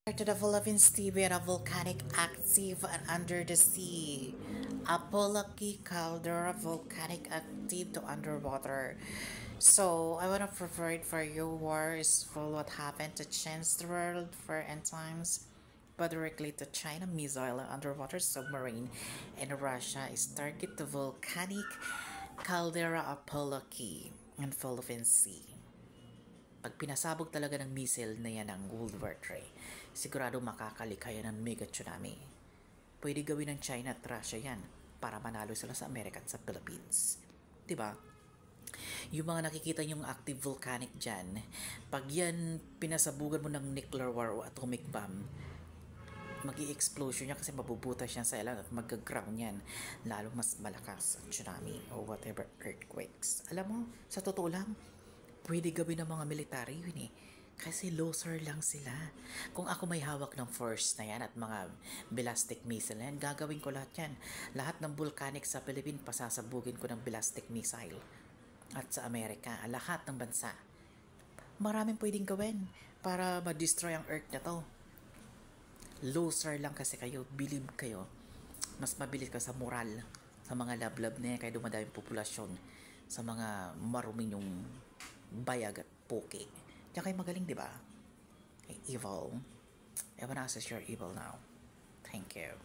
To the Philippines TV at a volcanic active and under the sea. Apolaki caldera volcanic active to underwater. So I wanna provide for you war is for what happened to change the world for end times. But directly to China missile underwater submarine in Russia is target the volcanic caldera Apolaki in Philippines Sea. Pag pinasabog talaga ng missile na yan ng World War III, sigurado makakalikha yan ng mega tsunami. Pwede gawin ng China at Russia yan para manalo sila sa Amerika at sa Philippines. Diba? Yung mga nakikita yung active volcanic dyan, pag yan pinasabugan mo ng nuclear war o atomic bomb, mag-i-explosion niya kasi mabubutas yan sa ilan at mag-ground yan. Lalo mas malakas ang tsunami o whatever earthquakes. Alam mo, sa totoo lang, pwede gawin ng mga military yun eh. Kasi loser lang sila. Kung ako may hawak ng force na yan at mga ballistic missile yan, gagawin ko lahat yan. Lahat ng volcanic sa Philippines, pasasabugin ko ng ballistic missile. At sa Amerika, lahat ng bansa. Maraming pwedeng gawin para ma-destroy ang earth na to. Loser lang kasi kayo, believe kayo. Mas mabilis ka sa moral, sa mga lablab na yan, kaya dumadaming populasyon, sa mga maruming yung bayag at poke. Diyan kayo magaling, di ba? Evil. Everyone else is your evil now. Thank you.